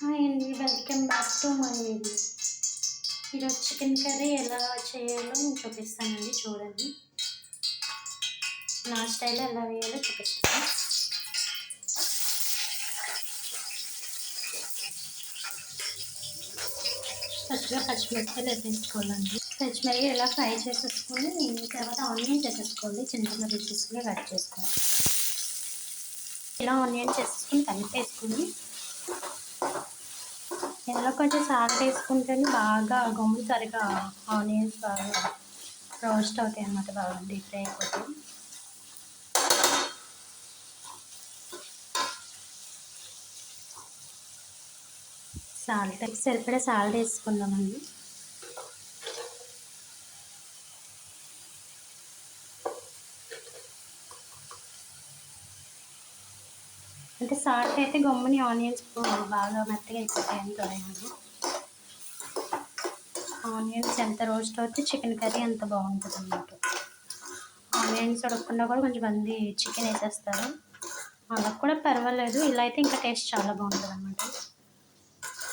Hi అండి, welcome back to my video. ఈరోజు chicken curry ఎలా చేయాలో నేను చూపిస్తానండి. చూడండి, నా స్టైల్లో ఎలా వేయాలో చూపిస్తాను. ఫస్ట్గా పచ్చిమిరపకాయలు వేసేసుకోవాలండి. పచ్చిమిరపకాయలు ఇలా ఫ్రై చేసేసుకొని తర్వాత ఆనియన్స్ వేసేసుకోవాలి. చిన్న చిన్న పీసెస్గా కట్ చేసుకోవాలి. ఇలా ఆనియన్స్ వేసేసుకొని కలిపేసుకొని ఇందులో కొంచెం సాల్ట్ వేసుకుంటేనే బాగా గమ్ముతారుగా ఆనియన్స్ బాగా రోస్ట్ అవుతాయి అన్నమాట. బాగా డీప్ ఫ్రై అయిపోతాయి. సాల్ట్ సరిపడా సాల్ట్ వేసుకుందామండి. అంటే సాల్ట్ అయితే గమ్ముని ఆనియన్స్ బాగా మెత్తగా అయిపోతాయి అండి. ఆనియన్స్ ఎంత రోస్ట్ అవుతే చికెన్ కర్రీ అంత బాగుంటుంది అన్నమాట. ఆనియన్స్ ఉడకకుండా కూడా కొంచెం మంది చికెన్ వేసేస్తారు. అలా కూడా పర్వాలేదు. ఇలా అయితే ఇంకా టేస్ట్ చాలా బాగుంటుంది అన్నమాట.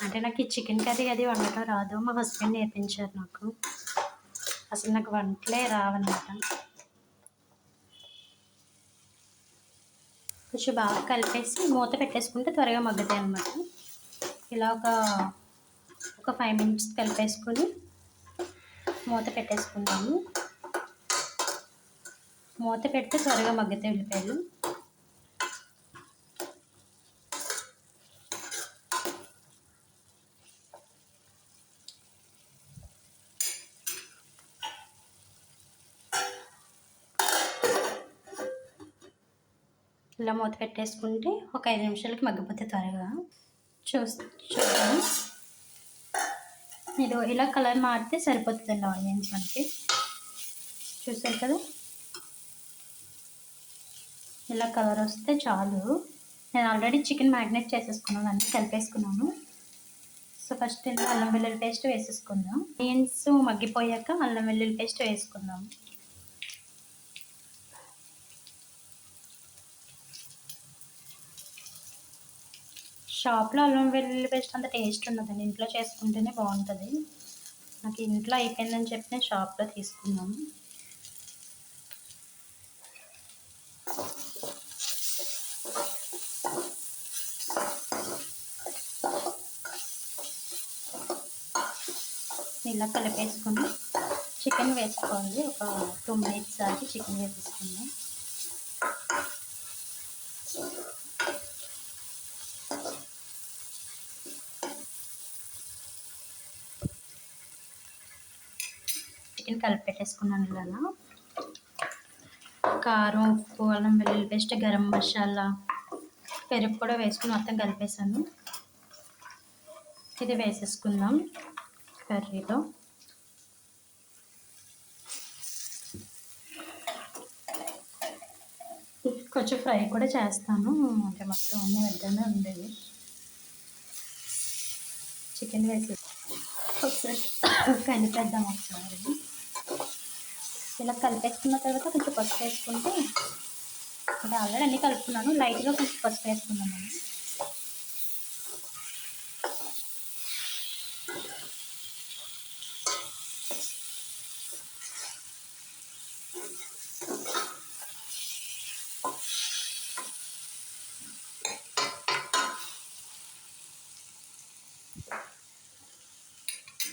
అంటే నాకు ఈ చికెన్ కర్రీ అది వండటం రాదు. మా హస్బెండ్ నేర్పించారు నాకు. అసలు నాకు వంటలే రావన్నమాట. కొంచెం బాగా కలిపేసి మూత పెట్టేసుకుంటే త్వరగా మగ్గుతాయి అన్నమాట. ఇలా ఒక 5 minutes కలిపేసుకొని మూత పెట్టేసుకుందాము. మూత పెడితే త్వరగా మగ్గుతాయి ఉల్లిపాయలు. ఇలా మూత పెట్టేసుకుంటే ఒక 5 నిమిషాలకి మగ్గిపోతే త్వరగా. చూద్దాం. ఇది ఇలా కలర్ మారితే సరిపోతుందండి ఆనియన్స్ మనకి. చూసారు కదా, ఇలా కలర్ వస్తే చాలు. నేను ఆల్రెడీ చికెన్ మ్యారినేట్ చేసేసుకున్నాను, అన్నీ కలిపేసుకున్నాను. సో ఫస్ట్ అల్లం వెల్లుల్లి పేస్ట్ వేసేసుకుందాం. ఆనియన్స్ మగ్గిపోయాక అల్లం వెల్లుల్లి పేస్ట్ వేసుకుందాం. షాప్లో అల్లం వెల్లుల్లి పేస్ట్ అంత టేస్ట్ ఉండదండి. ఇంట్లో చేసుకుంటేనే బాగుంటుంది. నాకు ఇంట్లో అయిపోయిందని చెప్పి నేను షాప్లో తీసుకున్నాను. ఇలా కలిపేసుకుని చికెన్ వేసుకోవాలి. ఒక 2 minutes దాకా చికెన్ వేసేసుకుందాం. చికెన్ కలిపెట్టేసుకున్నాను. ఇలా కారం, ఉప్పు, అల్లం వెల్లుల్లి పేస్ట్, గరం మసాలా, పెరుగు కూడా వేసుకుని మొత్తం కలిపేసాను. ఇది వేసేసుకుందాం కర్రీలో. కొంచెం ఫ్రై కూడా చేస్తాను. అంటే మొత్తం అన్నీ వద్దనే ఉండేది. చికెన్ వేసి ఒకసారి కలిపేద్దాం. ఒకసారి ఇలా కలిపేసుకున్న తర్వాత కొంచెం పసుపు వేసుకుంటే, అంటే ఆల్రెడీ అన్నీ కలుపుకున్నాను, లైట్గా కొంచెం పసుపు వేసుకున్నాను.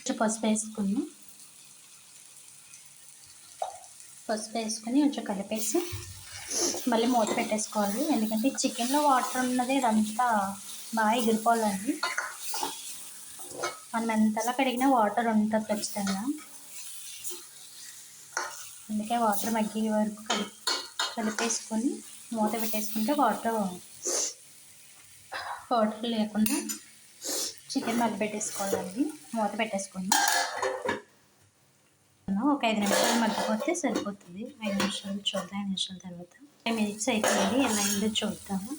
కొంచెం పసుపు వేసుకొని కొంచెం కలిపేసి మళ్ళీ మూత పెట్టేసుకోవాలి. ఎందుకంటే చికెన్లో వాటర్ ఉన్నది అదంతా బాగా ఎగిరిపోవాలండి. మనం ఎంతలా కడిగినా వాటర్ ఉంటుంది ఖచ్చితంగా. అందుకే వాటర్ మగ్గే వరకు కలిపేసుకొని మూత పెట్టేసుకుంటే వాటర్ లేకుండా చికెన్ మగ్గిపెట్టేసుకోవాలండి. మూత పెట్టేసుకుందాం. ఒక 5 నిమిషాలు మగ్గిపోతే సరిపోతుంది. 5 నిమిషాలు చూద్దాం. 5 నిమిషాల తర్వాత 5 minutes అయిపోయింది. ఎలా అయిందో చూద్దాము.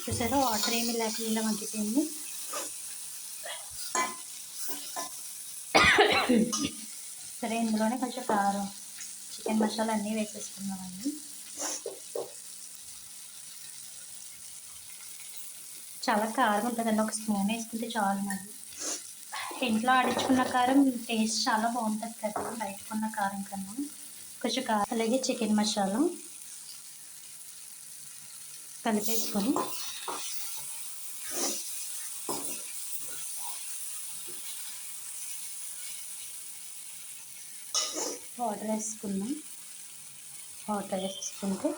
చూసారా, వాటర్ ఏమీ లేకుండా ఇలా మగ్గిపోయింది. సరే, ఇందులోనే కొంచెం కారం, చికెన్ మసాలా అన్నీ వేసేసుకున్నామండి. చాలా కారం ఉంటుందండి. ఒక స్పూన్ వేసుకుంటే చాలు మరి. ఇంట్లో ఆడించుకున్న కారం టేస్ట్ చాలా బాగుంటుంది కదా బయట కొన్న కారం కన్నా. కొంచెం కారం అలాగే చికెన్ మసాలా కలిపేసుకొని వాటర్ వేసుకుందాం. వాటర్ వేసుకుంటే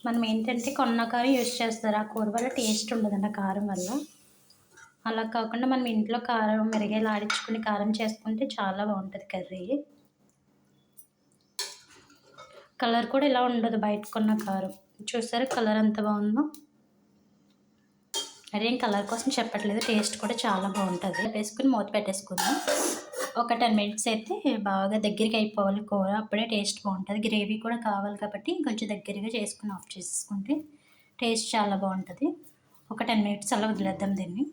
మనం ఏంటంటే కొన్న కారం యూజ్ చేస్తారు. ఆ కూర వల్ల టేస్ట్ ఉండదండి ఆ కారం వల్ల. అలా కాకుండా మనం ఇంట్లో కారం మిరియాలు ఆడించుకుని కారం చేసుకుంటే చాలా బాగుంటుంది కర్రీ. కలర్ కూడా ఇలా ఉండదు బయట కొన్న కారం. చూసారా కలర్ ఎంత బాగుందో. అదేం కలర్ కోసం చెప్పట్లేదు, టేస్ట్ కూడా చాలా బాగుంటుంది. వేసుకుని మూత పెట్టేసుకుందాం. ఒక 10 మినిట్స్ అయితే బాగా దగ్గరికి అయిపోవాలి కూర, అప్పుడే టేస్ట్ బాగుంటుంది. గ్రేవీ కూడా కావాలి కాబట్టి కొంచెం దగ్గరగా చేసుకుని ఆఫ్ చేసుకుంటే టేస్ట్ చాలా బాగుంటుంది. ఒక 10 మినిట్స్ అలా వదిలేద్దాం దీన్ని.